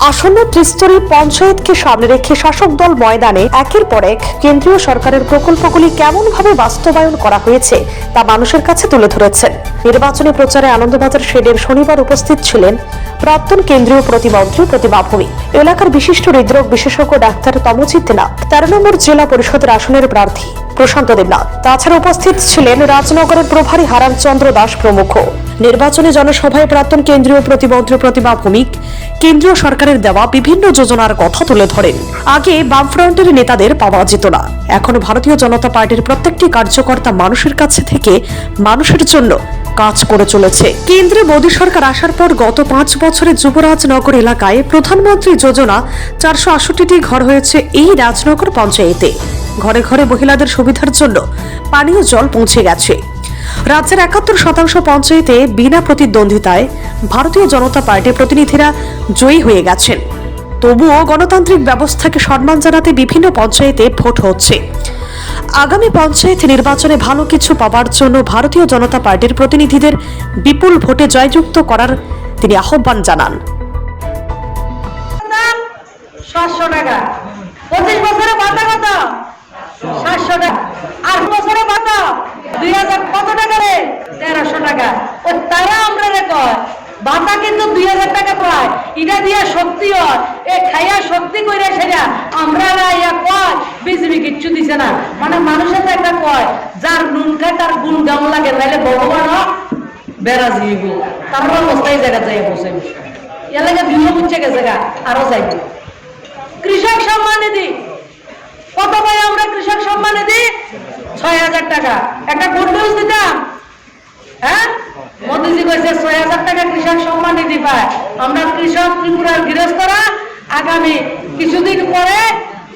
আসন্ন ত্রিস্তরী পঞ্চায়েতকে সামনে রেখে শাসক দল ময়দানে একের পর এক কেন্দ্রীয় সরকারের প্রকল্পগুলি কেমনভাবে বাস্তবায়ন করা হয়েছে তা মানুষের কাছে তুলে ধরেছেন। নির্বাচনী প্রচারে আনন্দবাজার শেডের শনিবার উপস্থিত ছিলেন প্রাক্তন কেন্দ্রীয় প্রতিমন্ত্রী প্রতিমা ভৌমিক, এলাকার বিশিষ্ট হৃদরোগ বিশেষজ্ঞ ডাক্তার তমজিৎ নাথ, 13 নম্বর জেলা পরিষদের আসনের প্রার্থী প্রশান্ত দেবনাথ। তাছাড়া উপস্থিত ছিলেন রাজনগরের প্রভারী হারানচন্দ্র দাস প্রমুখ। নির্বাচনী জনসভায় প্রাক্তন কেন্দ্রীয় প্রতিমন্ত্রী প্রতিমা ভৌমিক কেন্দ্রীয় সরকারের দেওয়া বিভিন্ন যোজনার কথা তুলে ধরেন। আগে বামফ্রন্টের নেতাদের পাওয়া যেত না, এখন ভারতীয় জনতা পার্টির প্রত্যেকটি কার্যকর্তা মানুষের কাছে থেকে মানুষের জন্য কাজ করে চলেছে। কেন্দ্রে মোদী সরকার আসার পর গত 5 বছরে যুবরাজনগর এলাকায় প্রধানমন্ত্রী যোজনা 468টি ঘর হয়েছে এই রাজনগর পঞ্চায়েতে। ঘরে ঘরে মহিলাদের সুবিধার জন্য পানীয় জল পৌঁছে গেছে। রাজ্যের 71% পঞ্চায়েতে বিনা প্রতিদ্বন্দ্বিতায় ভারতীয় জনতা পার্টির প্রতিনিধিরা জয়ী হয়ে গেছেন। তবুও গণতান্ত্রিক ব্যবস্থাকে সম্মান জানাতে বিভিন্ন পঞ্চায়েতে ভোট হচ্ছে। আগামী পঞ্চায়েত নির্বাচনে ভালো কিছু পাওয়ার জন্য ভারতীয় জনতা পার্টির প্রতিনিধিদের বিপুল ভোটে জয়যুক্ত করার তিনি আহ্বান জানান। 700 টাকা 25 বছরে ভাতা কত? 700 টাকা। 8 বছরে ভাতা 2000 কত টাকা রে? 1300 টাকা। ও তারা আমরা রে কয় ভাতা কিন্তু 2000 টাকা পায়, এটা দিয়ে শক্তি হয়, এ খাইয়া শক্তি কইরা সেটা আমরা না ইয়া কয় বিজেপি কিচ্ছু দিছে না। মানে মানুষের তো একটা কয় যার নুন খায় তার গুণ গাম লাগে, নাইলে ভগবান বেরাজি গো তার অবস্থায় জায়গা যাই বসে এর লাগে ভিন্ন বুঝছে গেছে গা আরো যাইবে। কৃষক সম্মান নিধি কত পাই আমরা? কৃষক সম্মান নিধি 6000 টাকা। একটা গুড নিউজ দিতাম, হ্যাঁ মোদীজি কইছে 6000 টাকা কৃষক সম্মান নিধি পায়। আমরা কৃষক ত্রিপুরার গৃহস্থরা আগামী কিছুদিন পরে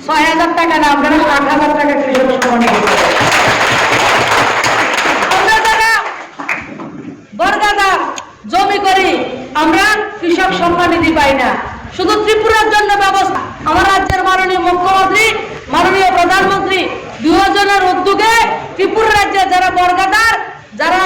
6000 টাকা না, আমরা 8000 টাকা কৃষক সম্মান নিধি পাবো। আমরা যারা বর্গাদার জমি করি আমরা কৃষক সম্মান নিধি পাই না। শুধু ত্রিপুরার জন্য ব্যবস্থা আমার রাজ্যের মাননীয় মুখ্যমন্ত্রী মাননীয় প্রধানমন্ত্রী দুজনের উদ্যোগে ত্রিপুরা রাজ্যে যারা বর্গাদার যারা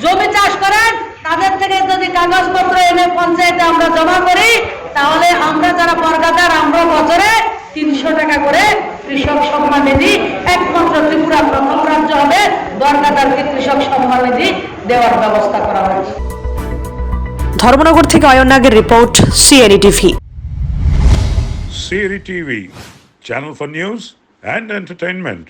জমি চাষ করেন তাদের থেকে যদি কাগজপত্র এনে পঞ্চায়েতে আমরা জমা করি তাহলে আমরা যারা বর্গাদার আমরা বছরে 300 টাকা করে কৃষক সম্মান নিধি, একমাত্র ত্রিপুরা প্রথম রাজ্য হবে বর্গাদারকে কৃষক সম্মান নিধি দেওয়ার ব্যবস্থা করা হয়েছে। ধর্মনগর থেকে অয়ন নাগের report, CNE TV. CNE TV, channel for news and entertainment.